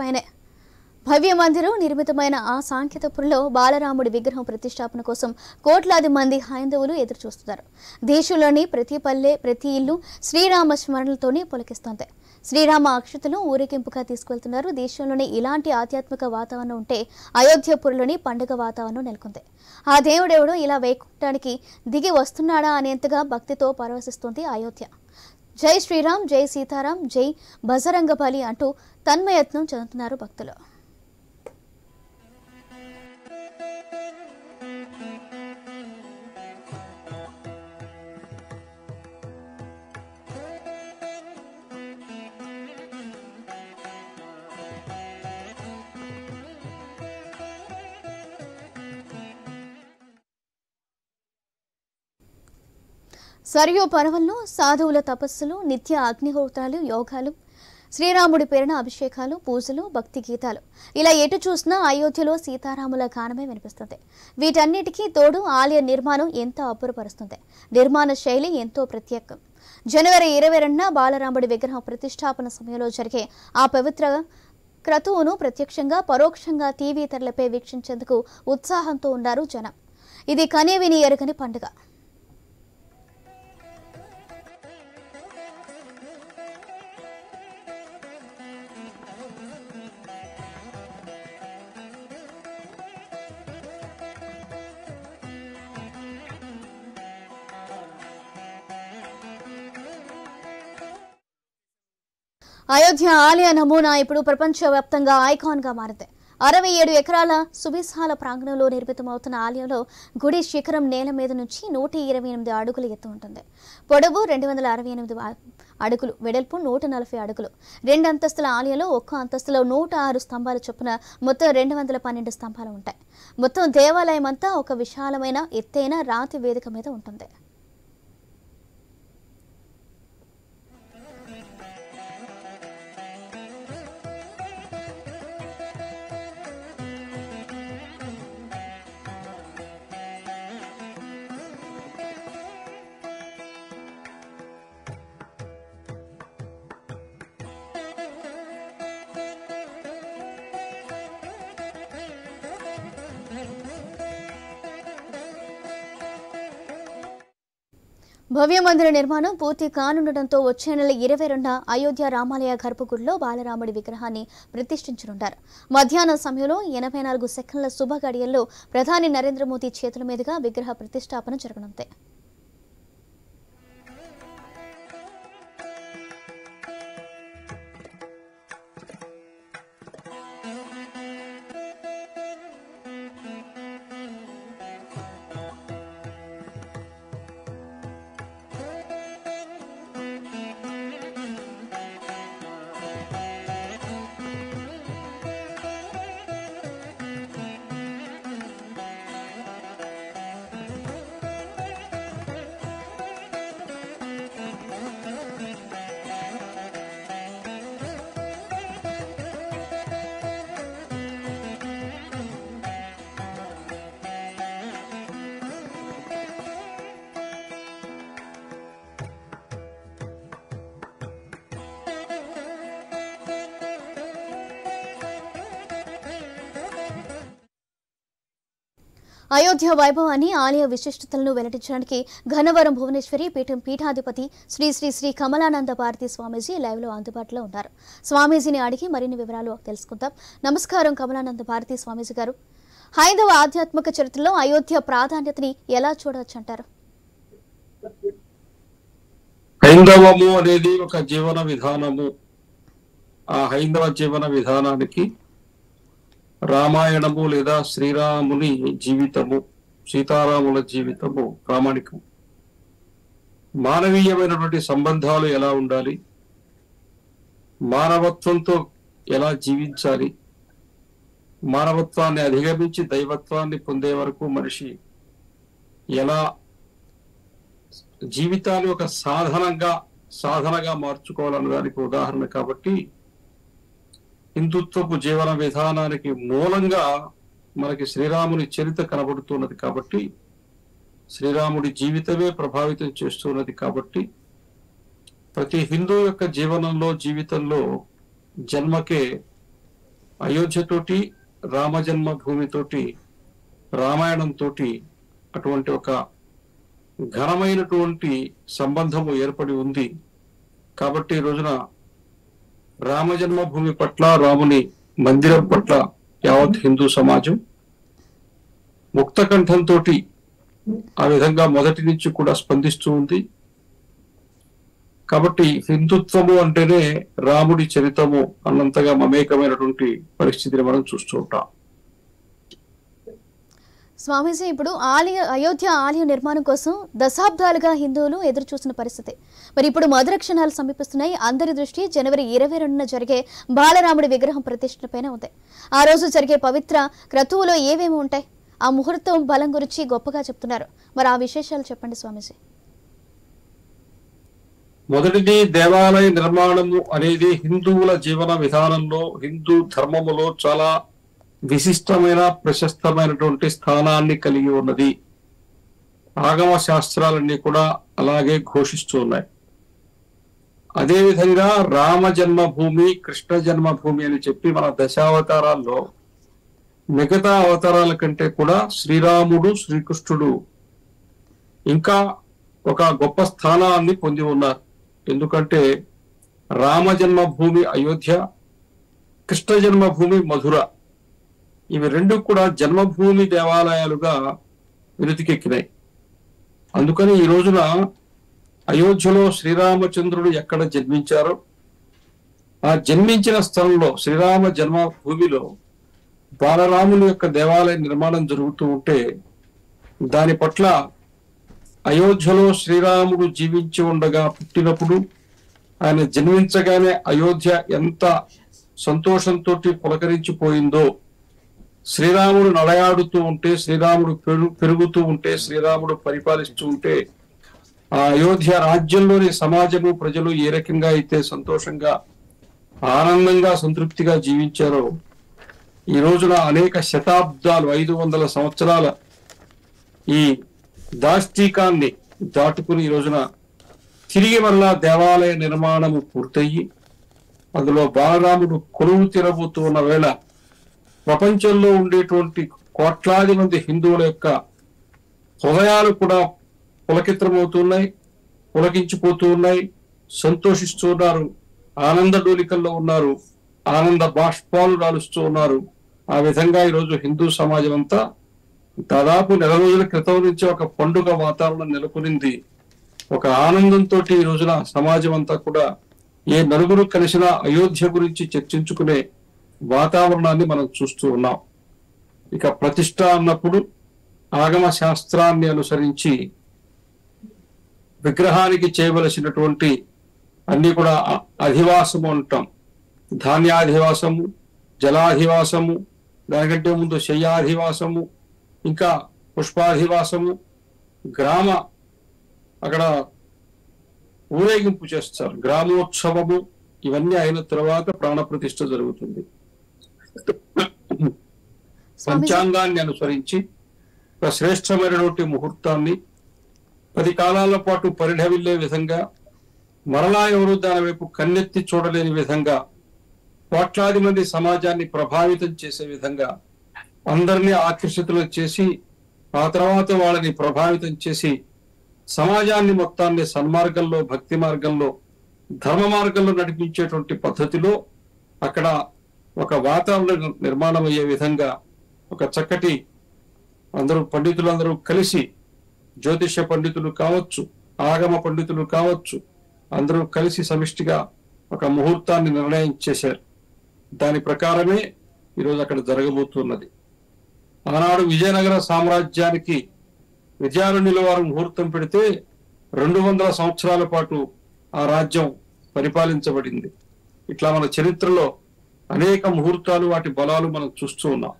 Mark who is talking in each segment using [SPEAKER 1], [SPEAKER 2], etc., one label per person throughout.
[SPEAKER 1] పైనే భవ్య మందిరం నిర్మితమైన ఆ సాంకేతపురంలో బాలరాముడి విగ్రహం ప్రతిష్టాపన కోసం కోట్లాది మంది హైందవులు ఎదురు చూస్తున్నారు. దేశంలోని ప్రతి పల్లె, ప్రతి ఇల్లు శ్రీరామ స్మరణలతోనే పులకిస్తోంది. శ్రీరామ అక్షతలు ఊరేగింపుగా తీసుకెళ్తున్నారు. దేశంలోని ఇలాంటి ఆధ్యాత్మిక వాతావరణం ఉంటే అయోధ్యపురంలోని పండుగ వాతావరణం నెలకొంది. ఆ దేవుడెవడో ఇలా వైకుంఠానికి దిగి వస్తున్నాడా అనేంతగా భక్తితో పరవశిస్తోంది అయోధ్య. జై శ్రీరామ్, జై సీతారాం, జై బజరంగబలి అంటూ తన్మయత్నం చెందుతున్నారు భక్తులు. సరియు పర్వంలో సాధువుల తపస్సులు, నిత్య అగ్నిహోత్రాలు, యోగాలు, శ్రీరాముడి పేరున అభిషేకాలు, పూజలు, భక్తి గీతాలు ఇలా ఎటు చూసినా అయోధ్యలో సీతారాముల గానమే వినిపిస్తుంది. వీటన్నిటికీ తోడు ఆలయ నిర్మాణం ఎంతో అబ్బురపరుస్తుంది. నిర్మాణ శైలి ఎంతో ప్రత్యేకం. జనవరి 22న బాలరాముడి విగ్రహం ప్రతిష్టాపన సమయంలో జరిగే ఆ పవిత్ర క్రతువును ప్రత్యక్షంగా, పరోక్షంగా టీవీ తెరలపై వీక్షించేందుకు ఉత్సాహంతో ఉన్నారు జనం. ఇది కనేవిని ఎరుగని పండుగ. అయోధ్య ఆలయ నమూనా ఇప్పుడు ప్రపంచవ్యాప్తంగా ఐకాన్గా మారింది. 67 ఎకరాల సువిశాల ప్రాంగణంలో నిర్మితమవుతున్న ఆలయంలో గుడి శిఖరం నేల మీద నుంచి 128 అడుగుల ఎత్తు ఉంటుంది. పొడవు 268 అడుగులు, వెడల్పు 140 అడుగులు. 2 అంతస్తుల ఆలయంలో ఒక్కో అంతస్తులో 106 స్తంభాల చొప్పున మొత్తం 212 స్తంభాలు ఉంటాయి. మొత్తం దేవాలయం అంతా ఒక విశాలమైన ఎత్తైన రాతి వేదిక మీద ఉంటుంది. భవ్య మందిర నిర్మాణం పూర్తి కానుండటంతో వచ్చే నెల 22న అయోధ్య రామాలయ గర్భగుడిలో బాలరాముడి విగ్రహాన్ని ప్రతిష్ఠించనుంటారు. మధ్యాహ్నం సమయంలో 84 సెకండ్ల శుభ గడియల్లో ప్రధాని నరేంద్ర మోదీ చేతుల మీదుగా విగ్రహ ప్రతిష్టాపన జరగనుంది. అయోధ్య వైభవాన్ని, ఆలయ విశిష్టతలను వెల్లడించడానికి ఘనవరం భువనేశ్వరి పీఠం పీఠాధిపతి శ్రీ శ్రీ శ్రీ కమలానంద భారతి స్వామీజీ లైవ్ లో అందుబాటులో ఉన్నారు. స్వామీజీని అడిగి మరిన్ని వివరాలు తెలుసుకుందాం. నమస్కారం కమలానంద భారతి స్వామీజీ గారు. హైందవ ఆధ్యాత్మిక చరిత్రలో అయోధ్య ప్రాధాన్యతని ఎలా చూడవచ్చు అంటారు?
[SPEAKER 2] హైందవము అనేది ఒక జీవన విధానము. ఆ హైందవ జీవన విధానానికి రామాయణము లేదా శ్రీరాముని జీవితము, సీతారాముల జీవితము ప్రామాణికం. మానవీయమైనటువంటి సంబంధాలు ఎలా ఉండాలి, మానవత్వంతో ఎలా జీవించాలి, మానవత్వాన్ని అధిగమించి దైవత్వాన్ని పొందే వరకు మనిషి ఎలా జీవితాన్ని ఒక సాధనగా మార్చుకోవాలన్న దానికి ఉదాహరణ. కాబట్టి హిందుత్వపు జీవన విధానానికి మూలంగా మనకి శ్రీరాముని చరిత్ర కనబడుతున్నది. కాబట్టి శ్రీరాముడి జీవితమే ప్రభావితం చేస్తున్నది. కాబట్టి ప్రతి హిందూ యొక్క జీవనంలో, జీవితంలో జన్మకే అయోధ్యతోటి, రామ జన్మభూమితోటి, రామాయణంతో అటువంటి ఒక ఘనమైనటువంటి సంబంధము ఏర్పడి ఉంది. కాబట్టి ఈ రోజున రామ జన్మభూమి పట్ల, రాముని మందిరం పట్ల యావత్ హిందూ సమాజం ముక్త కంఠంతో ఆ విధంగా మొదటి నుంచి కూడా స్పందిస్తూ ఉంది. కాబట్టి హిందుత్వము అంటేనే రాముడి చరితము అన్నంతగా మమేకమైనటువంటి పరిస్థితిని మనం చూస్తూ ఉంటాం.
[SPEAKER 1] స్వామీజీ, ఇప్పుడు అయోధ్య ఆలయ నిర్మాణం కోసం దశాబ్దాలుగా హిందువులు ఎదురు చూసిన పరిస్థితి. మరి ఇప్పుడు మధుర క్షణాలు సమీపిస్తున్నాయి. అందరి దృష్టి జనవరి 22న జరిగే బాలరాముడి విగ్రహం ప్రతిష్టపైన ఉంది. ఆ రోజు జరిగే పవిత్ర క్రతువులో ఏవేమి ఉంటాయి? ఆ ముహూర్తం బలం గురించి గొప్పగా చెప్తున్నారు. మరి ఆ విశేషాలు చెప్పండి స్వామీజీ.
[SPEAKER 2] మొదటిది, దేవాలయ నిర్మాణము అనేది హిందువుల జీవన విధానంలో, హిందూ ధర్మములో చాలా విశిష్టమైన, ప్రశస్తమైనటువంటి స్థానాన్ని కలిగి ఉన్నది. ఆగమ శాస్త్రాలన్నీ కూడా అలాగే ఘోషిస్తూ ఉన్నాయి. అదేవిధంగా రామ జన్మభూమి, కృష్ణ జన్మభూమి అని చెప్పి మన దశావతారాల్లో మిగతా అవతారాల కంటే కూడా శ్రీరాముడు, శ్రీకృష్ణుడు ఇంకా ఒక గొప్ప స్థానాన్ని పొంది ఉన్నారు. ఎందుకంటే రామ జన్మభూమి అయోధ్య, కృష్ణ జన్మభూమి మధుర. ఇవి రెండు కూడా జన్మభూమి దేవాలయాలుగా వెనుతికెక్కినాయి. అందుకని ఈ రోజున అయోధ్యలో శ్రీరామచంద్రుడు ఎక్కడ జన్మించారో ఆ జన్మించిన స్థలంలో శ్రీరామ జన్మభూమిలో బాలరాముని యొక్క దేవాలయ నిర్మాణం జరుగుతూ ఉంటే దాని పట్ల అయోధ్యలో శ్రీరాముడు జీవించి ఉండగా, పుట్టినప్పుడు ఆయన జన్మించగానే అయోధ్య ఎంత సంతోషంతో పులకరించిపోయిందో, శ్రీరాముడు నడయాడుతూ ఉంటే, శ్రీరాముడు పెరుగుతూ ఉంటే, శ్రీరాముడు పరిపాలిస్తూ ఉంటే ఆ అయోధ్య రాజ్యంలోని సమాజము, ప్రజలు ఏ రకంగా అయితే సంతోషంగా, ఆనందంగా, సంతృప్తిగా జీవించారో ఈ రోజున అనేక శతాబ్దాలు, 500 సంవత్సరాల ఈ దాష్టీకాన్ని దాటుకుని ఈ రోజున తిరిగి మరలా దేవాలయ నిర్మాణము పూర్తయ్యి అందులో బాలరాముడు కొలువు తీరబోతూ ఉన్న వేళ ప్రపంచంలో ఉండేటువంటి కోట్లాది మంది హిందువుల యొక్క హృదయాలు కూడా పులకితమవుతున్నాయి, పులకించిపోతూ ఉన్నాయి, సంతోషిస్తూ ఉన్నారు, ఆనంద డోలికల్లో ఉన్నారు, ఆనంద బాష్పాలు రాలుస్తూ ఉన్నారు. ఆ విధంగా ఈరోజు హిందూ సమాజం అంతా దాదాపు 4 రోజుల క్రితం నుంచి ఒక పండుగ వాతావరణం నెలకొనింది. ఒక ఆనందంతో ఈ రోజున సమాజం అంతా కూడా ఏ నలుగురు కలిసినా అయోధ్య గురించి చర్చించుకునే వాతావరణాన్ని మనం చూస్తూ ఉన్నాం. ఇక ప్రతిష్ట అన్నప్పుడు ఆగమ శాస్త్రాన్ని అనుసరించి విగ్రహానికి చేయవలసినటువంటి అన్ని కూడా అధివాసము అంటాం. ధాన్యాధివాసము, జలాధివాసము, దానికంటే ముందు శయ్యాధివాసము, ఇంకా పుష్పాధివాసము, గ్రామ అక్కడ ఊరేగింపు చేస్తారు, గ్రామోత్సవము. ఇవన్నీ అయిన తర్వాత ప్రాణప్రతిష్ఠ జరుగుతుంది. పంచాంగాన్ని అనుసరించి ఒక శ్రేష్టమైనటువంటి ముహూర్తాన్ని 10 కాలాల పాటు పరిఢవిల్లే విధంగా, మరలా ఎవరు దాని వైపు కన్నెత్తి చూడలేని విధంగా, కోట్లాది మంది సమాజాన్ని ప్రభావితం చేసే విధంగా అందరినీ ఆకర్షితులు చేసి ఆ తర్వాత వాళ్ళని ప్రభావితం చేసి సమాజాన్ని మొత్తాన్ని సన్మార్గంలో, భక్తి మార్గంలో, ధర్మ మార్గంలో నడిపించేటువంటి పద్ధతిలో అక్కడ ఒక వాతావరణం నిర్మాణం అయ్యే విధంగా ఒక చక్కటి అందరూ పండితులందరూ కలిసి, జ్యోతిష్య పండితులు కావచ్చు, ఆగమ పండితులు కావచ్చు, అందరూ కలిసి సమిష్టిగా ఒక ముహూర్తాన్ని నిర్ణయం చేశారు. దాని ప్రకారమే ఈరోజు అక్కడ జరగబోతున్నది. ఆనాడు విజయనగర సామ్రాజ్యానికి విజయారణ్యుల వారు ముహూర్తం పెడితే 200 సంవత్సరాల పాటు ఆ రాజ్యం పరిపాలించబడింది. ఇట్లా మన చరిత్రలో అనేక ముహూర్తాలు, వాటి బలాలు మనం చూస్తూ ఉన్నాం.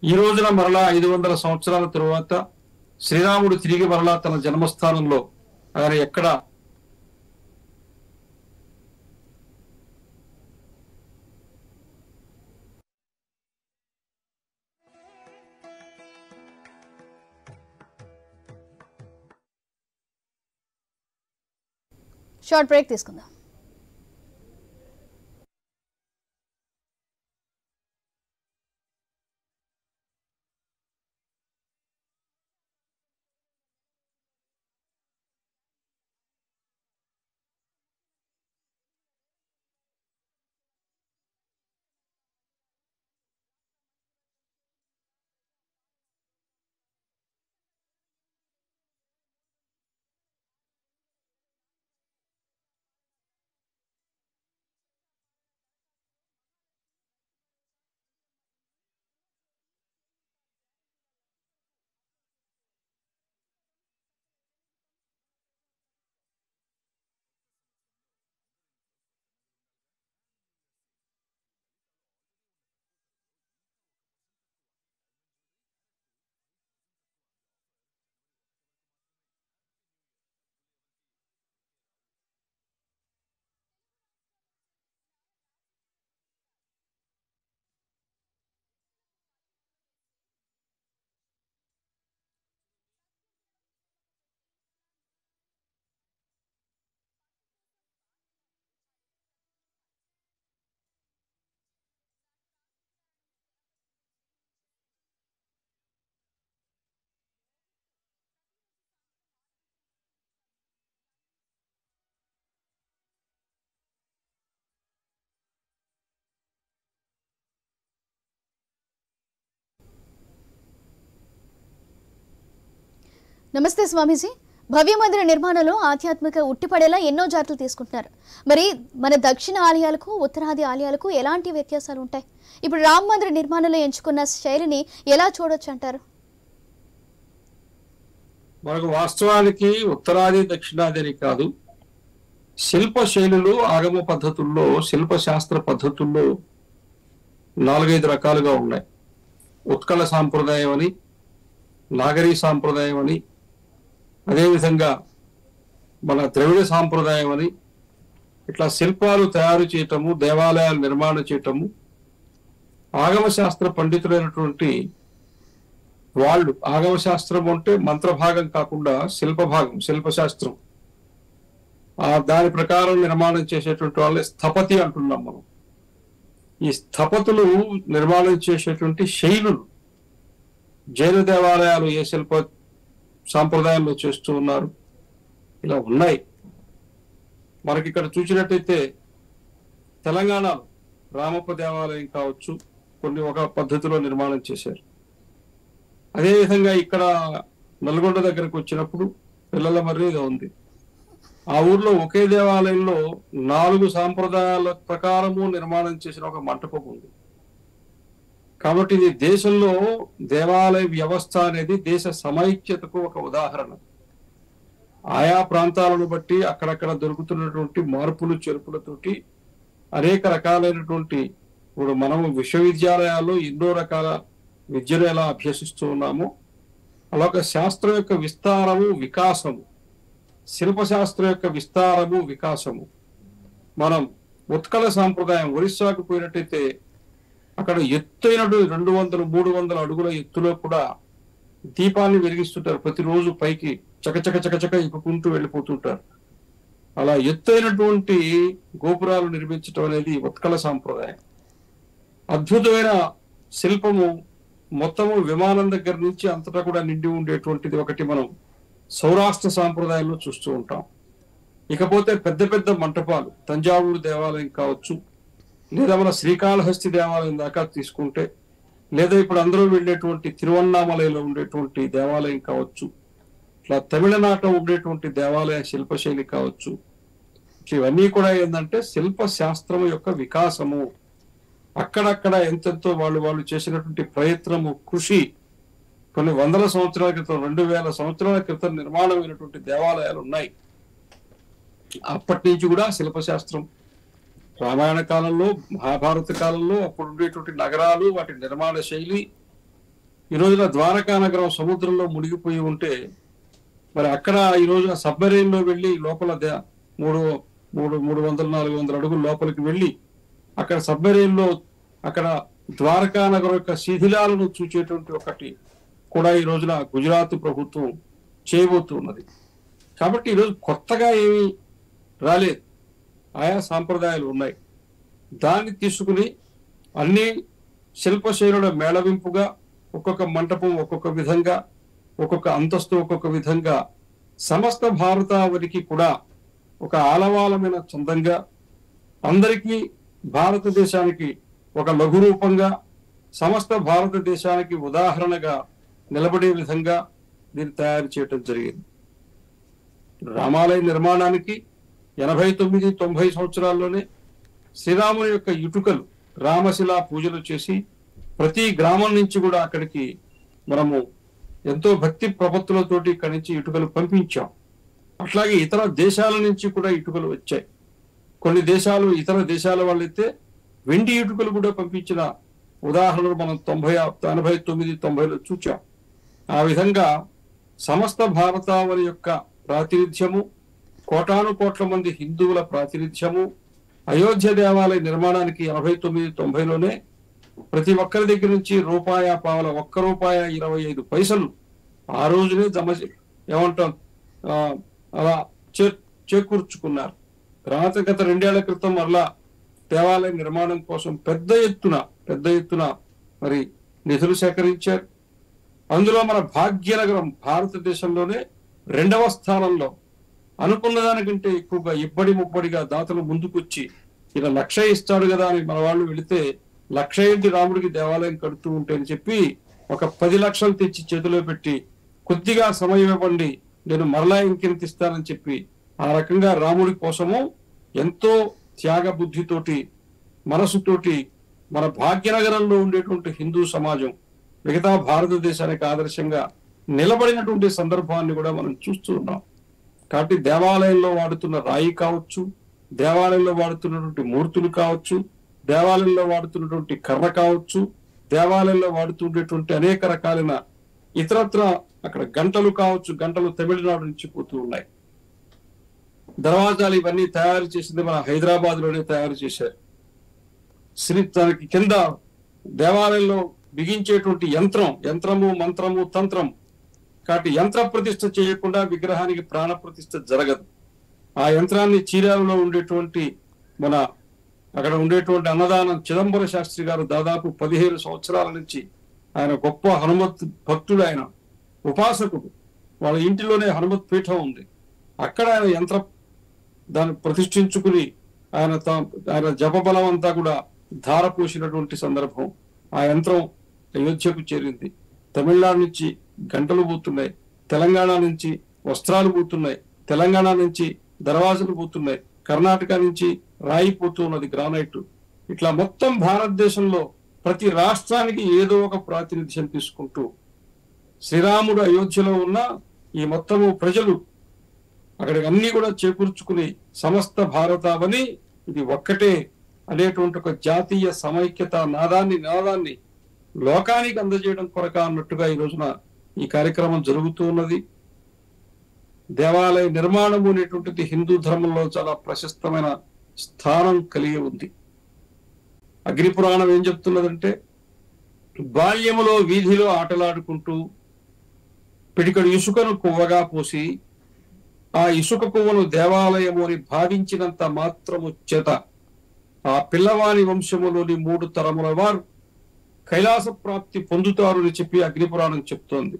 [SPEAKER 2] ఈ రోజున మరలా 500 సంవత్సరాల తరువాత శ్రీరాముడు తిరిగి మరలా తన జన్మస్థానంలో ఆయన ఎక్కడ
[SPEAKER 1] షార్ట్ బ్రేక్ తీసుకుందాం. నమస్తే స్వామీజీ. భవ్య మందిర నిర్మాణంలో ఆధ్యాత్మిక ఉట్టిపడేలా ఎన్నో జాగ్రత్తలు తీసుకుంటున్నారు. మరి మన దక్షిణ ఆలయాలకు ఉత్తరాది ఆలయాలకు ఎలాంటి వ్యత్యాసాలు ఉంటాయి? ఇప్పుడు రామ మందిర నిర్మాణంలో ఎంచుకున్న శైలిని ఎలా చూడొచ్చు అంటారు?
[SPEAKER 2] మనకు వాస్తవానికి ఉత్తరాది దక్షిణాది అని కాదు, శిల్ప శైలులు ఆగమ పద్ధతుల్లో శిల్పశాస్త్ర పద్ధతుల్లో 4-5 రకాలుగా ఉన్నాయి. ఉత్కళ సాంప్రదాయం అని, నాగరీ సాంప్రదాయం అని, అదేవిధంగా మన ద్రవిడ సాంప్రదాయం అని, ఇట్లా శిల్పాలు తయారు చేయటము, దేవాలయాలు నిర్మాణం చేయటము ఆగమశాస్త్ర పండితులైనటువంటి వాళ్ళు, ఆగమశాస్త్రం అంటే మంత్రభాగం కాకుండా శిల్పభాగం, శిల్పశాస్త్రం, దాని ప్రకారం నిర్మాణం చేసేటువంటి వాళ్ళే స్థపతి అంటున్నాం మనం. ఈ స్థపతులు నిర్మాణం చేసేటువంటి శైలులు జైన దేవాలయాలు ఏ శిల్ప సాంప్రదాయంలో చేస్తూ ఉన్నారు ఇలా ఉన్నాయి. మనకి ఇక్కడ చూసినట్టయితే తెలంగాణలో రామప్ప దేవాలయం కావచ్చు, కొన్ని ఒక పద్ధతిలో నిర్మాణం చేశారు. అదేవిధంగా ఇక్కడ నల్గొండ దగ్గరకు వచ్చినప్పుడు పిల్లల మర్రిగా ఉంది. ఆ ఊర్లో ఒకే దేవాలయంలో 4 సాంప్రదాయాల ప్రకారము నిర్మాణం చేసిన ఒక మంటపం ఉంది. కాబట్టి ఇది దేశంలో దేవాలయ వ్యవస్థ అనేది దేశ సమైక్యతకు ఒక ఉదాహరణ. ఆయా ప్రాంతాలను బట్టి అక్కడక్కడ దొరుకుతున్నటువంటి మార్పులు చేర్పులతోటి అనేక రకాలైనటువంటి, ఇప్పుడు మనము విశ్వవిద్యాలయాల్లో ఎన్నో రకాల విద్యను ఎలా అభ్యసిస్తూ ఉన్నామో అలా ఒక శాస్త్రం యొక్క విస్తారము, వికాసము, శిల్పశాస్త్రం యొక్క విస్తారము, వికాసము. మనం ఉత్కళ సాంప్రదాయం ఒరిస్సాకు పోయినట్టయితే అక్కడ ఎత్తైన 200-300 అడుగుల ఎత్తులో కూడా దీపాన్ని వెలిగిస్తుంటారు. ప్రతిరోజు పైకి చకచక చకచక ఎక్కుకుంటూ వెళ్ళిపోతుంటారు. అలా ఎత్తైనటువంటి గోపురాలు నిర్మించడం అనేది ఉత్కళ సాంప్రదాయం. అద్భుతమైన శిల్పము మొత్తము విమానం దగ్గర నుంచి అంతటా కూడా నిండి ఉండేటువంటిది ఒకటి మనం సౌరాష్ట్ర సాంప్రదాయంలో చూస్తూ ఉంటాం. ఇకపోతే పెద్ద పెద్ద మంటపాలు, తంజావూరు దేవాలయం కావచ్చు, లేదా మన శ్రీకాళహస్తి దేవాలయం దాకా తీసుకుంటే, లేదా ఇప్పుడు అందరూ వెళ్ళేటువంటి తిరువన్నామలైలో ఉండేటువంటి దేవాలయం కావచ్చు, ఇట్లా తమిళనాట ఉండేటువంటి దేవాలయ శిల్పశైలి కావచ్చు, ఇవన్నీ కూడా ఏంటంటే శిల్ప శాస్త్రం యొక్క వికాసము. అక్కడక్కడ ఎంతెంతో వాళ్ళు చేసినటువంటి ప్రయత్నము, కృషి, కొన్ని 100 సంవత్సరాల క్రితం, 2000 సంవత్సరాల క్రితం నిర్మాణమైనటువంటి దేవాలయాలు ఉన్నాయి. అప్పటి నుంచి కూడా శిల్పశాస్త్రం, రామాయణ కాలంలో, మహాభారత కాలంలో అప్పుడు ఉండేటువంటి నగరాలు, వాటి నిర్మాణ శైలి, ఈ రోజున ద్వారకా నగరం సముద్రంలో మునిగిపోయి ఉంటే మరి అక్కడ ఈ రోజున సబ్మెరైన్ లో వెళ్ళి లోపల 300-400 అడుగుల లోపలికి వెళ్ళి అక్కడ సబ్మెరైన్ లో అక్కడ ద్వారకా నగరం యొక్క శిథిలాలను చూచేటువంటి ఒకటి కూడా ఈ రోజున గుజరాత్ ప్రభుత్వం చేయబోతున్నది. కాబట్టి ఈరోజు కొత్తగా ఏమీ రాలేదు, ఆయా సాంప్రదాయాలు ఉన్నాయి. దాన్ని తీసుకుని అన్ని శిల్పశైలుల మేళవింపుగా ఒక్కొక్క మంటపం ఒక్కొక్క విధంగా, ఒక్కొక్క అంతస్తు ఒక్కొక్క విధంగా సమస్త భారతావనికి కూడా ఒక ఆలవాలమైన చందంగా, అందరికీ భారతదేశానికి ఒక లఘు రూపంగా, సమస్త భారతదేశానికి ఉదాహరణగా నిలబడే విధంగా దీన్ని తయారు చేయటం జరిగింది. రామాలయ నిర్మాణానికి 89-90 సంవత్సరాల్లోనే శ్రీరాముని యొక్క ఇటుకలు రామశిలా పూజలు చేసి ప్రతి గ్రామం నుంచి కూడా అక్కడికి మనము ఎంతో భక్తి ప్రపత్తులతోటి ఇక్కడి నుంచి ఇటుకలు పంపించాం. అట్లాగే ఇతర దేశాల నుంచి కూడా ఇటుకలు వచ్చాయి. కొన్ని దేశాలు, ఇతర దేశాల వాళ్ళైతే వెండి ఇటుకలు కూడా పంపించిన ఉదాహరణలు మనం 89-90లో చూచాం. ఆ విధంగా సమస్త భారతావని యొక్క ప్రాతినిధ్యము, కోటాను కోట్ల మంది హిందువుల ప్రాతినిధ్యము, అయోధ్య దేవాలయ నిర్మాణానికి 89-90లోనే ప్రతి ఒక్కరి దగ్గర నుంచి రూపాయ పావల, ₹1.25 ఆ రోజునే ఏమంటాం అలా చేకూర్చుకున్నారు. తర్వాత గత 2 ఏళ్ల క్రితం మరలా దేవాలయ నిర్మాణం కోసం పెద్ద ఎత్తున మరి నిధులు సేకరించారు. అందులో మన భాగ్యనగరం భారతదేశంలోనే 2వ స్థానంలో, అనుకున్న దానికంటే ఎక్కువగా ఇబ్బడి ముబ్బడిగా దాతలు ముందుకొచ్చి ఇలా 1,00,000 ఇస్తాడు కదా అని మన వాళ్ళు వెళితే 1,00,000 రాముడికి దేవాలయం కడుతూ ఉంటే అని చెప్పి ఒక 10 లక్షలు తెచ్చి చేతిలో పెట్టి కొద్దిగా సమయం ఇవ్వండి, నేను మరలా ఇంకెంత ఇస్తానని చెప్పి ఆ రకంగా రాముడి కోసము ఎంతో త్యాగ బుద్ధితోటి మనసుతోటి మన భాగ్యనగరంలో ఉండేటువంటి హిందూ సమాజం మిగతా భారతదేశానికి ఆదర్శంగా నిలబడినటువంటి సందర్భాన్ని కూడా మనం చూస్తూ ఉన్నాం. కాబట్టి దేవాలయంలో వాడుతున్న రాయి కావచ్చు, దేవాలయంలో వాడుతున్నటువంటి మూర్తులు కావచ్చు, దేవాలయంలో వాడుతున్నటువంటి కర్ర కావచ్చు, దేవాలయంలో వాడుతుండేటువంటి అనేక రకాలైన ఇతరత్ర అక్కడ గంటలు కావచ్చు, గంటలు తమిళనాడు నుంచి పోతూ ఉన్నాయి. దర్వాజాలు ఇవన్నీ తయారు చేసింది మన హైదరాబాద్ లోనే తయారు చేశారు. దానికి కింద దేవాలయంలో బిగించేటువంటి యంత్రము, మంత్రము, తంత్రం. కాబట్టి యంత్ర ప్రతిష్ఠ చేయకుండా విగ్రహానికి ప్రాణ ప్రతిష్ఠ జరగదు. ఆ యంత్రాన్ని చీరాలలో ఉండేటువంటి మన అక్కడ ఉండేటువంటి అన్నదానం చిదంబర శాస్త్రి గారు దాదాపు 15 సంవత్సరాల నుంచి ఆయన గొప్ప హనుమత్ భక్తుడు, ఆయన ఉపాసకుడు. వాళ్ళ ఇంటిలోనే హనుమత్ పీఠం ఉంది. అక్కడ ఆయన దాన్ని ప్రతిష్ఠించుకుని ఆయన జపబలం అంతా కూడా ధారపోసినటువంటి సందర్భం. ఆ యంత్రం అయోధ్యకు చేరింది. తమిళనాడు నుంచి గంటలు పోతున్నాయి, తెలంగాణ నుంచి వస్త్రాలు పోతున్నాయి, తెలంగాణ నుంచి దర్వాజలు పోతున్నాయి, కర్ణాటక నుంచి రాయి పోతున్నది, గ్రానైట్. ఇట్లా మొత్తం భారతదేశంలో ప్రతి రాష్ట్రానికి ఏదో ఒక ప్రాతినిధ్యం తీసుకుంటూ శ్రీరాముడు అయోధ్యలో ఉన్న ఈ మొత్తము ప్రజలు అక్కడికి అన్ని కూడా చేకూర్చుకుని సమస్త భారతావని ఇది ఒక్కటే అనేటువంటి ఒక జాతీయ సమైక్యత నినాదాన్ని లోకానికి అందజేయడం కొరక అన్నట్టుగా ఈ రోజున ఈ కార్యక్రమం జరుగుతూ ఉన్నది. దేవాలయ నిర్మాణము అనేటువంటిది హిందూ ధర్మంలో చాలా ప్రశస్తమైన స్థానం కలిగి ఉంది. అగ్ని పురాణం ఏం చెప్తున్నదంటే, బాల్యములో వీధిలో ఆటలాడుకుంటూ పిడికడు ఇసుకను కువ్వగా పోసి ఆ ఇసుక కువ్వను దేవాలయము అని భావించినంత మాత్రము చేత ఆ పిల్లవాని వంశములోని 3 తరముల వారు కైలాస ప్రాప్తి పొందుతారు అని చెప్పి అగ్నిపురాణం చెప్తోంది.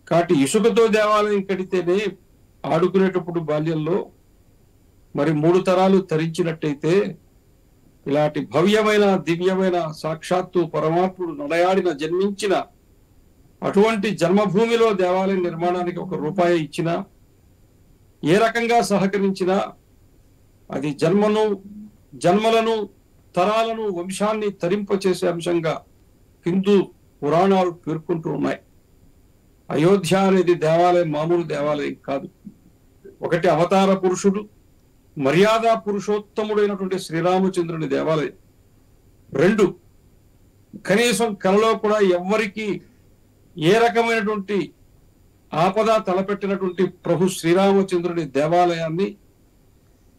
[SPEAKER 2] కాబట్టి ఇసుకతో దేవాలయం కడితేనే ఆడుకునేటప్పుడు బాల్యంలో మరి 3 తరాలు తరించినట్టయితే ఇలాంటి భవ్యమైన దివ్యమైన సాక్షాత్తు పరమాత్ముడు నడయాడిన జన్మించిన అటువంటి జన్మభూమిలో దేవాలయం నిర్మాణానికి 1 రూపాయి ఇచ్చినా, ఏ రకంగా సహకరించినా అది జన్మలను తరాలను వంశాన్ని తరింపచేసే అంశంగా హిందూ పురాణాలు పేర్కొంటూ ఉన్నాయి. అయోధ్య అనేది దేవాలయం మామూలు దేవాలయం కాదు. ఒకటి అవతార పురుషుడు, మర్యాద పురుషోత్తముడైనటువంటి శ్రీరామచంద్రుని దేవాలయం. 2 కనీసం కలలో కూడా ఎవ్వరికి ఏ రకమైనటువంటి ఆపద తలపెట్టినటువంటి ప్రభు శ్రీరామచంద్రుని దేవాలయాన్ని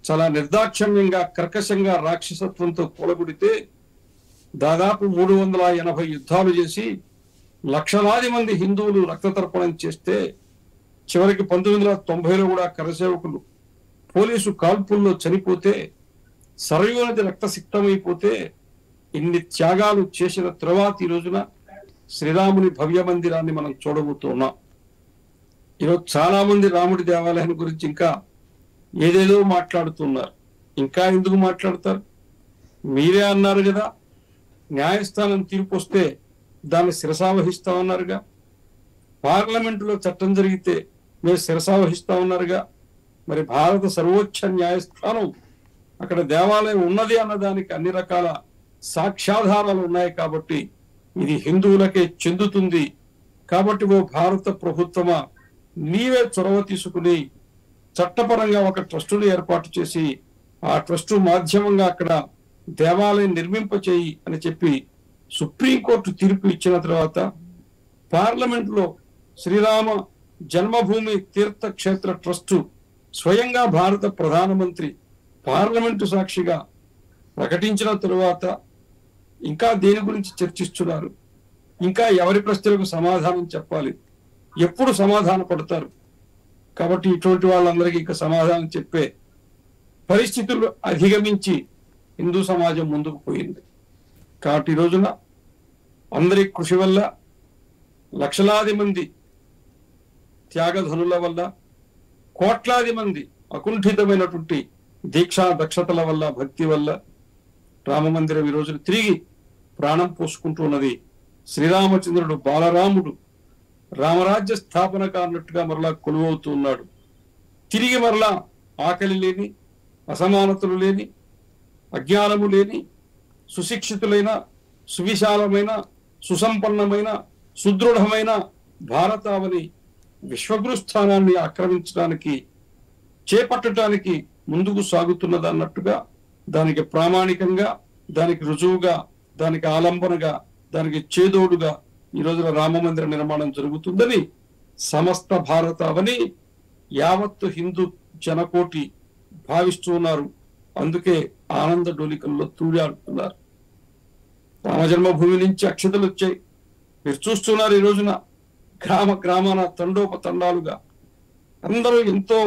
[SPEAKER 2] చాలా నిర్దాక్షిణ్యంగా కర్కశంగా రాక్షసత్వంతో కూలగొడితే దాదాపు 380 యుద్ధాలు చేసి లక్షలాది మంది హిందువులు రక్తతర్పణం చేస్తే చివరికి 1990లో కూడా కరసేవకులు పోలీసు కాల్పుల్లో చనిపోతే సరయూ నది రక్తసిక్తమైపోతే ఇన్ని త్యాగాలు చేసిన తరువాత ఈ రోజున శ్రీరాముని భవ్య మందిరాన్ని మనం చూడబోతున్నాం. ఈరోజు చాలా మంది రాముడి దేవాలయం గురించి ఇంకా ఏదేదో మాట్లాడుతున్నారు. ఇంకా ఎందుకు మాట్లాడతారు? మీరే అన్నారు కదా, న్యాయస్థానం తీర్పు వస్తే దాన్ని శిరసావహిస్తామన్నారుగా. పార్లమెంటులో చట్టం జరిగితే మీరు శిరసావహిస్తామన్నారుగా. మరి భారత సర్వోచ్చ న్యాయస్థానం అక్కడ దేవాలయం ఉన్నది అన్నదానికి అన్ని రకాల సాక్ష్యాధారాలు ఉన్నాయి. కాబట్టి ఇది హిందువులకే చెందుతుంది. కాబట్టి ఓ భారత ప్రభుత్వమా, నీవే చొరవ తీసుకుని చట్టపరంగా ఒక ట్రస్టును ఏర్పాటు చేసి ఆ ట్రస్టు మాధ్యమంగా అక్కడ దేవాలయం నిర్మింపచేయి అని చెప్పి సుప్రీంకోర్టు తీర్పు ఇచ్చిన తర్వాత పార్లమెంట్లో శ్రీరామ జన్మభూమి తీర్థక్షేత్ర ట్రస్టు స్వయంగా భారత ప్రధానమంత్రి పార్లమెంటు సాక్షిగా ప్రకటించిన తరువాత ఇంకా దేని గురించి చర్చిస్తున్నారు? ఇంకా ఎవరి ప్రశ్నలకు సమాధానం చెప్పాలి? ఎప్పుడు సమాధాన పడతారు? కాబట్టి ఇటువంటి వాళ్ళందరికీ ఇంకా సమాధానం చెప్పే పరిస్థితులు అధిగమించి హిందూ సమాజం ముందుకు పోయింది. కాబట్టి ఈ రోజున అందరి కృషి వల్ల, లక్షలాది మంది త్యాగధనుల వల్ల, కోట్లాది మంది అకుంఠితమైనటువంటి దీక్షా దక్షతల వల్ల, భక్తి వల్ల రామ మందిరం ఈ రోజున తిరిగి ప్రాణం పోసుకుంటున్నది. శ్రీరామచంద్రుడు బాలరాముడు రామరాజ్య స్థాపన కానట్టుగా మరలా కొలువవుతూ ఉన్నాడు. తిరిగి మరలా ఆకలి లేని, అసమానతలు లేని, అజ్ఞానము లేని, సుశిక్షితులైన, సువిశాలమైన, సుసంపన్నమైన, సుదృఢమైన భారతావని విశ్వగురు స్థానాన్ని ఆక్రమించడానికి, చేపట్టడానికి ముందుకు సాగుతున్నదన్నట్టుగా, దానికి ప్రామాణికంగా, దానికి రుజువుగా, దానికి ఆలంబనగా, దానికి చేదోడుగా ఈ రోజున రామ మందిర నిర్మాణం జరుగుతుందని సమస్త భారతావని యావత్తు హిందూ జనకోటి భావిస్తూ ఉన్నారు. అందుకే ఆనంద డోలికల్లో తూడాడుతున్నారు. రామజన్మభూమి నుంచి అక్షతలు వచ్చాయి. మీరు చూస్తున్నారు ఈ రోజున గ్రామ గ్రామాన తండోపతండాలుగా అందరూ ఎంతో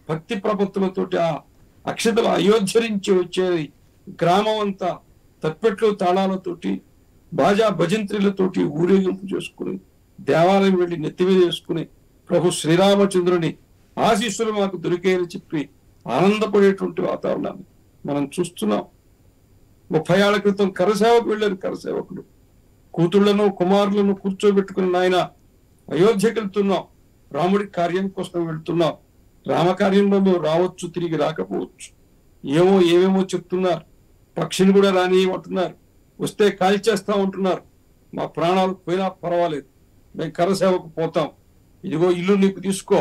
[SPEAKER 2] భక్తి ప్రపత్తులతోటి ఆ అక్షతలు అయోధ్యరించి వచ్చేది. గ్రామం అంతా తప్పెట్లు తాళాలతోటి, బాజా భజంత్రిలతోటి ఊరేగింపు చేసుకుని, దేవాలయం వెళ్ళి నెత్తిమీద చేసుకుని ప్రభు శ్రీరామచంద్రుని ఆశీస్సులు మాకు దొరికేయని చెప్పి ఆనందపడేటువంటి వాతావరణాన్ని మనం చూస్తున్నాం. 30 ఏళ్ల క్రితం కరసేవకు వెళ్ళారు. కరసేవకుడు కూతుళ్లను కుమారులను కూర్చోబెట్టుకుని నాయన అయోధ్యకి వెళ్తున్నాం, రాముడి కార్యం కోసం వెళ్తున్నాం, రామకార్యంలో మేము రావచ్చు, తిరిగి రాకపోవచ్చు, ఏవేమో చెప్తున్నారు, పక్షిని కూడా రానియమంటున్నారు, వస్తే కాల్చేస్తా ఉంటున్నారు, మా ప్రాణాలు పోయినా పర్వాలేదు, మేము కరసేవకు పోతాం, ఇదిగో ఇల్లు నీకు తీసుకో,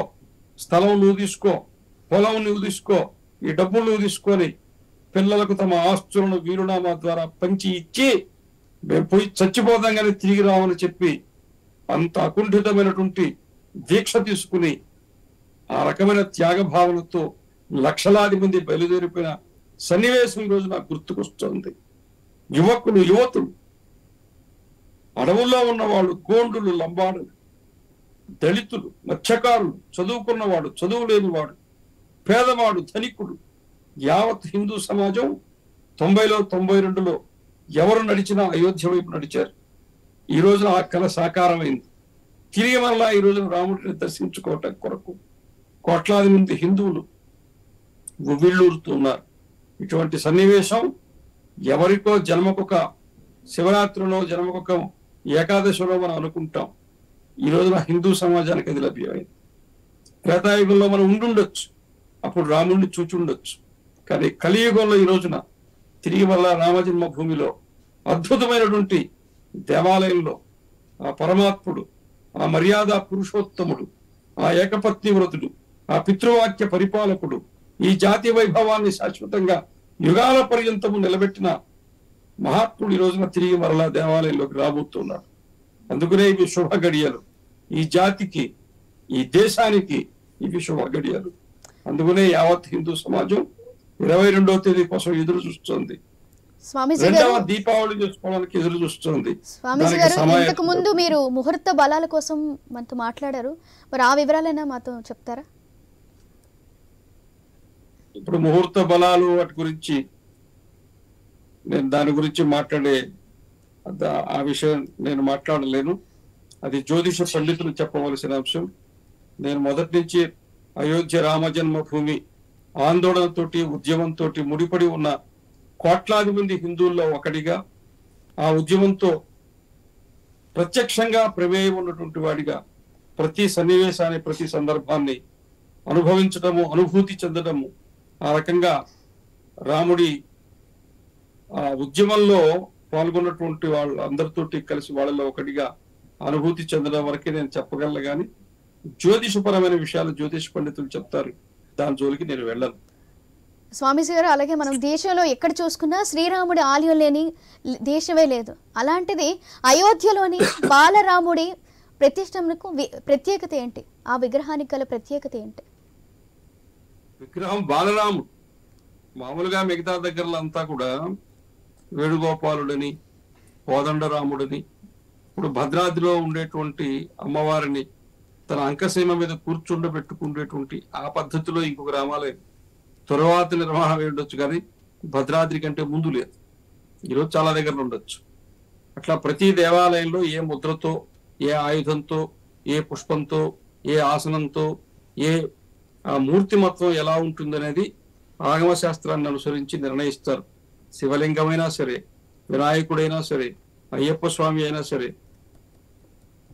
[SPEAKER 2] స్థలం నువ్వు తీసుకో, పొలం నువ్వు తీసుకో, ఈ డబ్బులు నువ్వు తీసుకొని పిల్లలకు తమ ఆస్తులను వీరునామా ద్వారా పంచి ఇచ్చి మేము పోయి చచ్చిపోతాం కానీ తిరిగి రామని చెప్పి అంత అకుంఠితమైనటువంటి దీక్ష తీసుకుని ఆ రకమైన త్యాగ భావనతో లక్షలాది మంది బయలుదేరిపోయిన సన్నివేశం ఈ రోజు నాకు గుర్తుకొస్తుంది. యువకులు, యువతులు, అడవుల్లో ఉన్నవాళ్ళు, గోండులు, లంబాడులు, దళితులు, మత్స్యకారులు, చదువుకున్నవాడు, చదువు లేనివాడు, పేదవాడు, ధనికుడు, యావత్ హిందూ సమాజం 90లో 92లో ఎవరు నడిచినా అయోధ్య వైపు నడిచారు. ఈ రోజున ఆ కళ సాకారమైంది. తిరిగి మరలా ఈ రోజున రాముడిని దర్శించుకోవటం కొరకు కోట్లాది మంది హిందువులు ఉవ్విళ్ళూరుతున్నారు. ఇటువంటి సన్నివేశం ఎవరికో జన్మకొక శివరాత్రిలో, జన్మకొక ఏకాదశిలో మనం అనుకుంటాం. ఈ రోజున హిందూ సమాజానికి అది లభ్యమైంది. త్రేతాయుగంలో మనం ఉండుండొచ్చు, అప్పుడు రాముడిని చూచుండొచ్చు. కానీ కలియుగంలో ఈ రోజున తిరిగి వల్ల రామజన్మభూమిలో అద్భుతమైనటువంటి దేవాలయంలో ఆ పరమాత్ముడు, ఆ మర్యాద పురుషోత్తముడు, ఆ ఏకపత్ని వ్రతుడు, ఆ పితృవాక్య పరిపాలకుడు, ఈ జాతి వైభవాన్ని శాశ్వతంగా యుగాల పర్యంతము నిలబెట్టిన మహాత్ముడు ఈ రోజున తిరిగి మరలా దేవాలయంలోకి రాబోతున్నాడు. అందుకనే ఇవి శుభ గడియలు. ఈ జాతికి, ఈ దేశానికి ఇవి శుభ గడియలు. అందుకనే యావత్ హిందూ సమాజం 22వ తేదీ కోసం ఎదురు చూస్తుంది. రెండవ దీపావళి చేసుకోవడానికి ఎదురు చూస్తుంది.
[SPEAKER 1] స్వామీజీ గారు, ఇంతకు ముందు మీరు ముహూర్త బలాల కోసం మనతో మాట్లాడారు, మరి ఆ వివరాలైనా మాతో చెప్తారా?
[SPEAKER 2] ఇప్పుడు ముహూర్త బలాలు వాటి గురించి నేను దాని గురించి మాట్లాడే ఆ విషయం నేను మాట్లాడలేను. అది జ్యోతిష పండితులు చెప్పవలసిన అంశం. నేను మొదటి నుంచి అయోధ్య రామజన్మభూమి ఆందోళనతోటి, ఉద్యమంతో ముడిపడి ఉన్న కోట్లాది మంది హిందువుల్లో ఒకటిగా, ఆ ఉద్యమంతో ప్రత్యక్షంగా ప్రమేయం ఉన్నటువంటి వాడిగా ప్రతి సన్నివేశాన్ని, ప్రతి సందర్భాన్ని అనుభవించడము, అనుభూతి చెందడము, ఆ రకంగా రాముడి ఆ ఉద్యమంలో పాల్గొన్నటువంటి వాళ్ళు అందరితోటి కలిసి వాళ్ళలో ఒకటిగా అనుభూతి చెందడం వరకే నేను చెప్పగలను. కానీ జ్యోతిషపరమైన విషయాలు జ్యోతిష పండితులు చెప్తారు, దాని జోలికి నేను వెళ్ళను.
[SPEAKER 1] స్వామీజీ గారు, అలాగే మనం దేశంలో ఎక్కడ చూసుకున్నా శ్రీరాముడి ఆలయం లేని దేశమే లేదు. అలాంటిది అయోధ్యలోని బాలరాముడి ప్రతిష్టకు ప్రత్యేకత ఏంటి? ఆ విగ్రహానికి గల ప్రత్యేకత ఏంటి?
[SPEAKER 2] విగ్రహం బాలరాముడు. మామూలుగా మిగతా దగ్గరలో అంతా కూడా వేణుగోపాలుడని, కోదండరాముడని, ఇప్పుడు భద్రాద్రిలో ఉండేటువంటి అమ్మవారిని తన అంకసీమ మీద కూర్చుండబెట్టుకునేటువంటి ఆ పద్ధతిలో ఇంకొక రామాలయం తరువాత నిర్మాణం ఉండొచ్చు, కానీ భద్రాద్రి కంటే ముందు లేదు. ఈరోజు చాలా దగ్గర ఉండొచ్చు. అట్లా ప్రతి దేవాలయంలో ఏ ముద్రతో, ఏ ఆయుధంతో, ఏ పుష్పంతో, ఏ ఆసనంతో, ఏ మూర్తిమత్వం ఎలా ఉంటుందనేది ఆగమ శాస్త్రాన్ని అనుసరించి నిర్ణయిస్తారు. శివలింగమైనా సరే, వినాయకుడైనా సరే, అయ్యప్ప స్వామి అయినా సరే,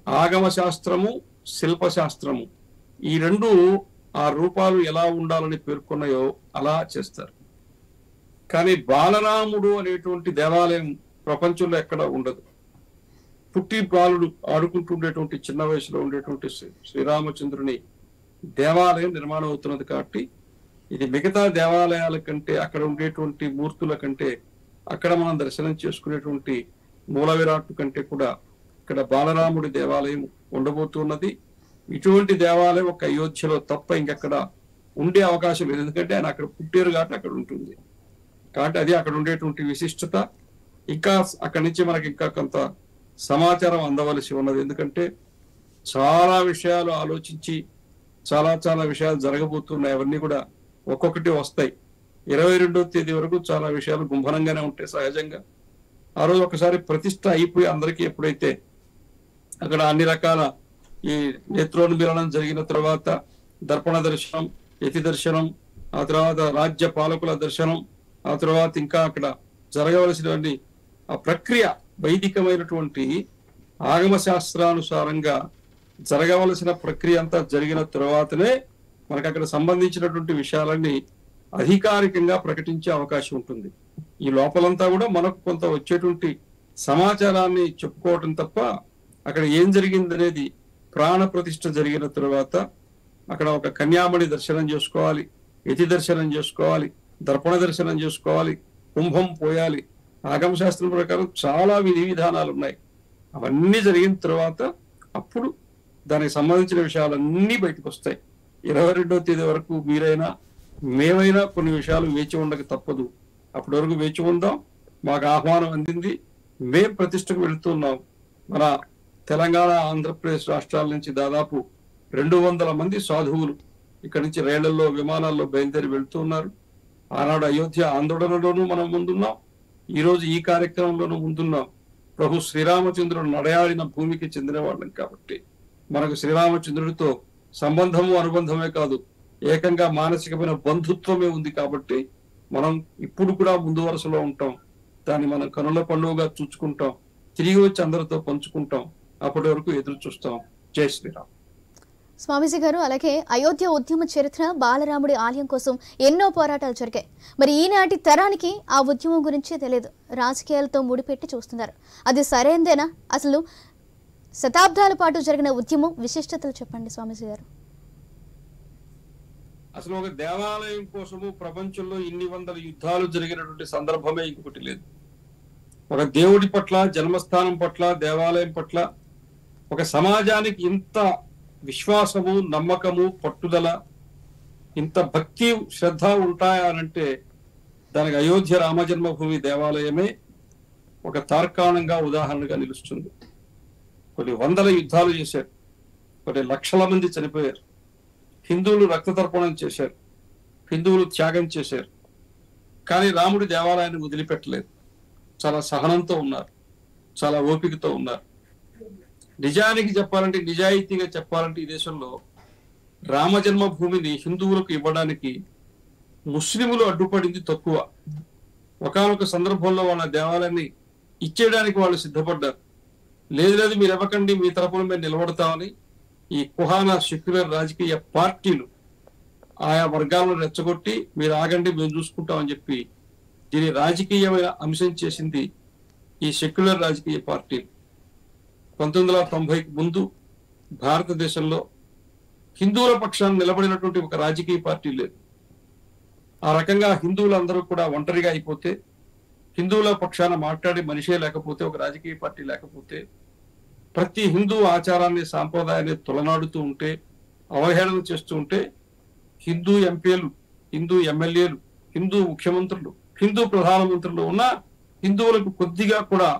[SPEAKER 2] ఆగమ శాస్త్రము, శిల్పశాస్త్రము ఈ రెండు ఆ రూపాలు ఎలా ఉండాలని పేర్కొన్నాయో అలా చేస్తారు. కానీ బాలరాముడు అనేటువంటి దేవాలయం ప్రపంచంలో ఎక్కడ ఉండదు. పుట్టి బాలుడు ఆడుకుంటుండేటువంటి చిన్న వయసులో ఉండేటువంటి శ్రీరామచంద్రుని దేవాలయం నిర్మాణం అవుతున్నది కాబట్టి ఇది మిగతా దేవాలయాల కంటే, అక్కడ ఉండేటువంటి మూర్తుల కంటే, అక్కడ మనం దర్శనం చేసుకునేటువంటి మూల విరాట్టు కంటే కూడా ఇక్కడ బాలరాముడి దేవాలయం ఉండబోతున్నది. ఇటువంటి దేవాలయం ఒక అయోధ్యలో తప్ప ఇంకెక్కడ ఉండే అవకాశం లేదు. ఎందుకంటే ఆయన అక్కడ పుట్టారు కాబట్టి అక్కడ ఉంటుంది. కాబట్టి అది అక్కడ ఉండేటువంటి విశిష్టత. ఇంకా అక్కడి నుంచి మనకి ఇంకా కొంత సమాచారం అందవలసి ఉన్నది. ఎందుకంటే చాలా విషయాలు ఆలోచించి చాలా విషయాలు జరగబోతున్నాయి. అవన్నీ కూడా ఒక్కొక్కటి వస్తాయి. 22వ తేదీ వరకు చాలా విషయాలు గుంభనంగానే ఉంటాయి సహజంగా. ఆ రోజు ఒకసారి ప్రతిష్ట అయిపోయి అందరికీ ఎప్పుడైతే అక్కడ అన్ని రకాల ఈ నేత్రోన్మిలనం జరిగిన తర్వాత దర్పణ దర్శనం, యతి దర్శనం, ఆ తర్వాత రాజ్య పాలకుల దర్శనం, ఆ తర్వాత ఇంకా అక్కడ జరగవలసినటువంటి ఆ ప్రక్రియ వైదికమైనటువంటి ఆగమ శాస్త్రానుసారంగా జరగవలసిన ప్రక్రియ అంతా జరిగిన తర్వాతనే మనకు అక్కడ సంబంధించినటువంటి విషయాలన్నీ అధికారికంగా ప్రకటించే అవకాశం ఉంటుంది. ఈ లోపలంతా కూడా మనకు కొంత వచ్చేటువంటి సమాచారాన్ని చెప్పుకోవటం తప్ప అక్కడ ఏం జరిగిందనేది ప్రాణ ప్రతిష్ఠ జరిగిన తర్వాత అక్కడ ఒక కన్యామణి దర్శనం చేసుకోవాలి, యతి దర్శనం చేసుకోవాలి, దర్పణ దర్శనం చేసుకోవాలి, కుంభం పోయాలి. ఆగమ శాస్త్రం ప్రకారం చాలా విధి విధానాలు ఉన్నాయి. అవన్నీ జరిగిన తర్వాత అప్పుడు దానికి సంబంధించిన విషయాలన్నీ బయటకు వస్తాయి. 22వ తేదీ వరకు మీరైనా మేమైనా కొన్ని విషయాలు వేచి ఉండక తప్పదు. అప్పటి వరకు వేచి ఉందాం. మాకు ఆహ్వానం అందింది, మేం ప్రతిష్టకు వెళుతున్నాం. మన తెలంగాణ, ఆంధ్రప్రదేశ్ రాష్ట్రాల నుంచి దాదాపు 200 మంది సాధువులు ఇక్కడి నుంచి రైళ్లలో, విమానాల్లో బయలుదేరి వెళ్తున్నారు. ఆనాడు అయోధ్య ఆందోళనలోనూ మనం ముందున్నాం, ఈ రోజు ఈ కార్యక్రమంలోనూ ముందున్నాం. ప్రభు శ్రీరామచంద్రుడు నడయాడిన భూమికి చెందిన వాళ్ళం కాబట్టి మనకు శ్రీరామచంద్రుడితో సంబంధము, అనుబంధమే కాదు, ఏకంగా మానసికమైన బంధుత్వమే ఉంది. కాబట్టి మనం ఇప్పుడు కూడా ముందు వరుసలో ఉంటాం. దాన్ని మనం కనుల పండుగగా చూసుకుంటాం, తిరిగి వచ్చి అందరితో పంచుకుంటాం. అప్పటి వరకు ఎదురు చూస్తాం. జై శ్రీరామ్.
[SPEAKER 1] స్వామీజీ గారు, అలాగే అయోధ్య ఉద్యమ చరిత్ర, బాలరాముడి ఆలయం కోసం ఎన్నో పోరాటాలు జరిగాయి. మరి ఈనాటి తరానికి ఆ ఉద్యమం గురించి తెలియదు, రాజకీయాలతో ముడిపెట్టి చూస్తున్నారు. అది సరైందేనా? అసలు శతాబ్దాల పాటు జరిగిన ఉద్యమం విశిష్టతలు చెప్పండి స్వామీజీ గారు.
[SPEAKER 2] అసలు ఒక దేవాలయం కోసము ప్రపంచంలో ఇన్ని వందల యుద్ధాలు జరిగినటువంటి సందర్భమే ఇంకొకటి లేదు. ఒక దేవుడి పట్ల, జన్మస్థానం పట్ల, దేవాలయం పట్ల ఒక సమాజానికి ఇంత విశ్వాసము, నమ్మకము, పట్టుదల, ఇంత భక్తి, శ్రద్ధ ఉంటాయా అంటే దానికి అయోధ్య రామజన్మభూమి దేవాలయమే ఒక తార్కాణంగా, ఉదాహరణగా నిలుస్తుంది. కొన్ని వందల యుద్ధాలు చేశారు, కొన్ని లక్షల మంది చనిపోయారు, హిందువులు రక్తతర్పణం చేశారు, హిందువులు త్యాగం చేశారు. కానీ రాముడి దేవాలయాన్ని వదిలిపెట్టలేదు. చాలా సహనంతో ఉన్నారు, చాలా ఓపికతో ఉన్నారు. నిజానికి చెప్పాలంటే, నిజాయితీగా చెప్పాలంటే ఈ దేశంలో రామజన్మభూమిని హిందువులకు ఇవ్వడానికి ముస్లింలు అడ్డుపడింది తక్కువ. ఒకానొక సందర్భంలో వాళ్ళ దేవాలయాన్ని ఇచ్చేయడానికి వాళ్ళు సిద్ధపడ్డారు. లేదు మీరు ఇవ్వకండి, మీ తరపున మేము నిలబడతామని ఈ కుహానా సెక్యులర్ రాజకీయ పార్టీలు ఆయా వర్గాలను రెచ్చగొట్టి మీరు ఆగండి, మేము చూసుకుంటామని చెప్పి దీని రాజకీయమైన అంశం చేసింది ఈ సెక్యులర్ రాజకీయ పార్టీలు. 1990కి ముందు భారతదేశంలో హిందువుల పక్షాన్ని నిలబడినటువంటి ఒక రాజకీయ పార్టీ లేదు. ఆ రకంగా హిందువులందరూ కూడా ఒంటరిగా అయిపోతే, హిందువుల పక్షాన మాట్లాడే మనిషే లేకపోతే, ఒక రాజకీయ పార్టీ లేకపోతే, ప్రతి హిందూ ఆచారాన్ని, సాంప్రదాయాన్ని తొలనాడుతూ ఉంటే, అవహేళన చేస్తూ ఉంటే, హిందూ ఎంపీలు, హిందూ ఎమ్మెల్యేలు, హిందూ ముఖ్యమంత్రులు, హిందూ ప్రధానమంత్రులు ఉన్న హిందువులకు కొద్దిగా కూడా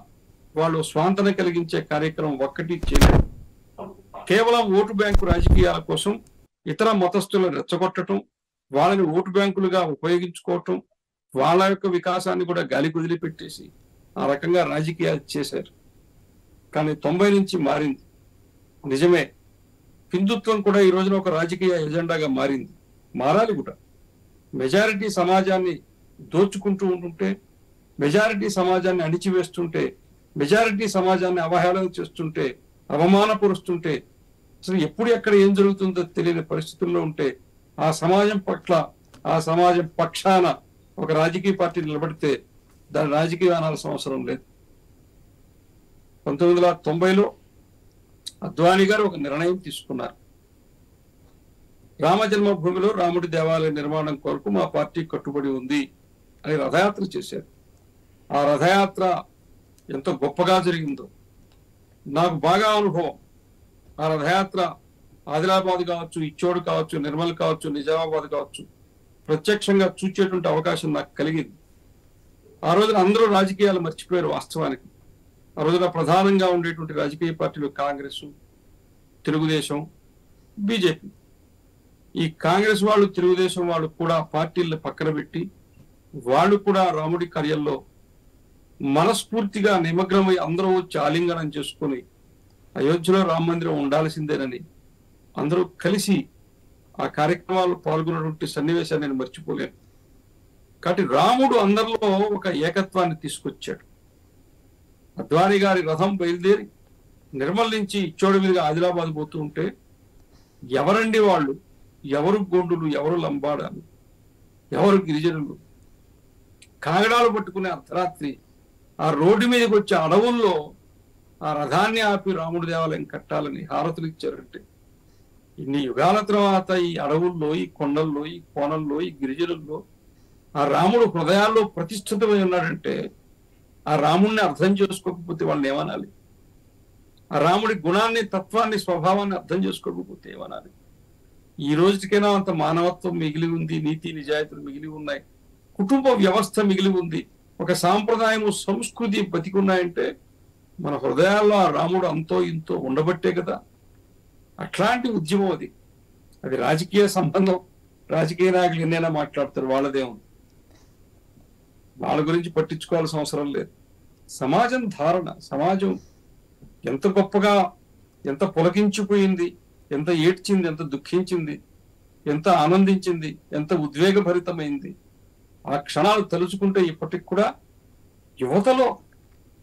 [SPEAKER 2] వాళ్ళు స్వాంతన కలిగించే కార్యక్రమం ఒక్కటి చేయలేదు. కేవలం ఓటు బ్యాంకు రాజకీయాల కోసం ఇతర మతస్థులను రెచ్చగొట్టడం, వాళ్ళని ఓటు బ్యాంకులుగా ఉపయోగించుకోవటం, వాళ్ళ యొక్క వికాసాన్ని కూడా గాలి కుదిలిపెట్టేసి ఆ రకంగా రాజకీయాలు చేశారు. కానీ 90 నుంచి మారింది. నిజమే, హిందుత్వం కూడా ఈ రోజున ఒక రాజకీయ ఎజెండాగా మారింది. మారాలి కూడా. మెజారిటీ సమాజాన్ని దోచుకుంటూ ఉంటుంటే, మెజారిటీ సమాజాన్ని అణిచివేస్తుంటే, మెజారిటీ సమాజాన్ని అవహేళన చేస్తుంటే అవమానపరుస్తుంటే, అసలు ఎప్పుడు ఎక్కడ ఏం జరుగుతుందో తెలియని పరిస్థితుల్లో ఉంటే ఆ సమాజం పట్ల, ఆ సమాజం పక్షాన ఒక రాజకీయ పార్టీ నిలబడితే దాని రాజకీయ అనాల్సిన అవసరం లేదు. 1990లో అద్వానీ గారు ఒక నిర్ణయం తీసుకున్నారు. రామ జన్మభూమిలో రాముడి దేవాలయ నిర్మాణం కొరకు మా పార్టీ కట్టుబడి ఉంది అని రథయాత్ర చేశారు. ఆ రథయాత్ర ఎంత గొప్పగా జరిగిందో నాకు బాగా అనుభవం. ఆ రథయాత్ర ఆదిలాబాద్ కావచ్చు, ఇచ్చోడు కావచ్చు, నిర్మల్ కావచ్చు, నిజామాబాద్ కావచ్చు ప్రత్యక్షంగా చూచేటువంటి అవకాశం నాకు కలిగింది. ఆ రోజున అందరూ రాజకీయాలు మర్చిపోయారు. వాస్తవానికి ఆ రోజున ప్రధానంగా ఉండేటువంటి రాజకీయ పార్టీలు కాంగ్రెస్, తెలుగుదేశం, బీజేపీ. ఈ కాంగ్రెస్ వాళ్ళు, తెలుగుదేశం వాళ్ళు కూడా పార్టీలను పక్కన పెట్టి వాళ్ళు కూడా రాముడి కార్యంలో మనస్ఫూర్తిగా నిమగ్నమై అందరూ వచ్చి ఆలింగనం చేసుకుని అయోధ్యలో రామ మందిరం ఉండాల్సిందేనని అందరూ కలిసి ఆ కార్యక్రమాల్లో పాల్గొన్నటువంటి సన్నివేశాన్ని నేను మర్చిపోలేను. కాబట్టి రాముడు అందరిలో ఒక ఏకత్వాన్ని తీసుకొచ్చాడు. అద్వానీ గారి రథం బయలుదేరి నిర్మల్ నుంచి ఇచ్చోడు మీదుగా ఆదిలాబాద్ పోతూ ఉంటే ఎవరండి వాళ్ళు, ఎవరు గోండులు, ఎవరు లంబాడాలు, ఎవరు గిరిజనులు కాగడాలు పట్టుకునే అర్ధరాత్రి ఆ రోడ్డు మీదకి వచ్చే అడవుల్లో ఆ రథాన్ని ఆపి రాముడి దేవాలయం కట్టాలని హారతులు ఇచ్చారంటే ఇన్ని యుగాల తర్వాత ఈ అడవుల్లో, ఈ కొండల్లో, ఈ కోణంలో, ఈ గిరిజనుల్లో ఆ రాముడు హృదయాల్లో ప్రతిష్ఠితమై ఉన్నాడంటే ఆ రాముడిని అర్థం చేసుకోకపోతే వాళ్ళని ఏమనాలి? ఆ రాముడి గుణాన్ని, తత్వాన్ని, స్వభావాన్ని అర్థం చేసుకోకపోతే ఏమనాలి? ఈ రోజుకైనా అంత మానవత్వం మిగిలి ఉంది, నీతి నిజాయితీలు మిగిలి ఉన్నాయి, కుటుంబ వ్యవస్థ మిగిలి ఉంది, ఒక సాంప్రదాయము, సంస్కృతి బతికున్నాయంటే మన హృదయాల్లో ఆ రాముడు అంతో ఇంతో ఉండబట్టే కదా. అట్లాంటి ఉద్యమం అది. అది రాజకీయ సంబంధం. రాజకీయ నాయకులు ఎన్నైనా మాట్లాడతారు, వాళ్ళదేమో, వాళ్ళ గురించి పట్టించుకోవాల్సిన అవసరం లేదు. సమాజం ధారణ, సమాజం ఎంత గొప్పగా, ఎంత పులకించిపోయింది, ఎంత ఏడ్చింది, ఎంత దుఃఖించింది, ఎంత ఆనందించింది, ఎంత ఉద్వేగభరితమైంది, ఆ క్షణాలు తలుచుకుంటే ఇప్పటికి కూడా యువతలో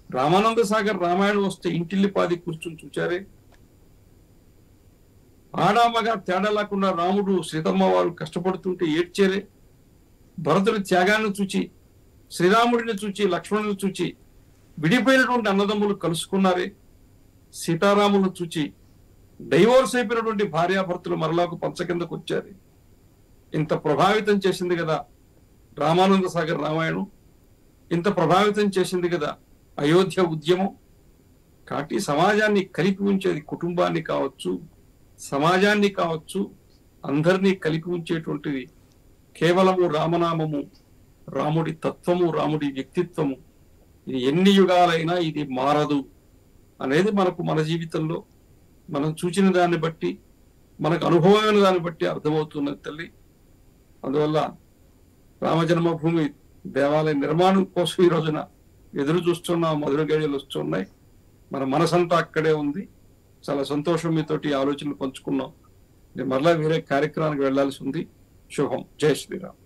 [SPEAKER 2] రామానంద సాగర్ రామాయణం వస్తే ఇంటిల్లిపాది కూర్చుని చూచారే. ఆడామగా తేడా లేకుండా రాముడు, సీతమ్మ వారు కష్టపడుతుంటే ఏడ్చేరే. భరతుడి త్యాగాన్ని చూచి, శ్రీరాముడిని చూచి, లక్ష్మణుని చూచి విడిపోయినటువంటి అన్నదమ్ములు కలుసుకున్నారే. సీతారాములను చూచి డైవోర్స్ అయిపోయినటువంటి భార్యాభర్తలు మరలాకు పంచ కిందకు వచ్చారు. ఇంత ప్రభావితం చేసింది కదా రామానంద సాగర్ రామాయణం, ఇంత ప్రభావితం చేసింది కదా అయోధ్య ఉద్యమం. కాబట్టి సమాజాన్ని కలిపి ఉంచేది కుటుంబాన్ని కావచ్చు, సమాజాన్ని కావచ్చు, అందరినీ కలిపి ఉంచేటువంటిది కేవలము రామనామము, రాముడి తత్వము, రాముడి వ్యక్తిత్వము. ఇది ఎన్ని యుగాలైనా ఇది మారదు అనేది మనకు మన జీవితంలో మనం చూచిన దాన్ని బట్టి, మనకు అనుభవమైన దాన్ని బట్టి అర్థమవుతున్నది తల్లి. అందువల్ల రామజన్మభూమి దేవాలయ నిర్మాణం కోసం ఈ రోజున ఎదురు చూస్తున్నాం, మధుర గడియలు వస్తున్నాయి. మన మనసంతా అక్కడే ఉంది. చాలా సంతోషం మీతోటి ఆలోచనలు పంచుకున్నాం. నేను మరలా వేరే కార్యక్రమానికి వెళ్లాల్సి ఉంది. శుభం. జై శ్రీరామ్.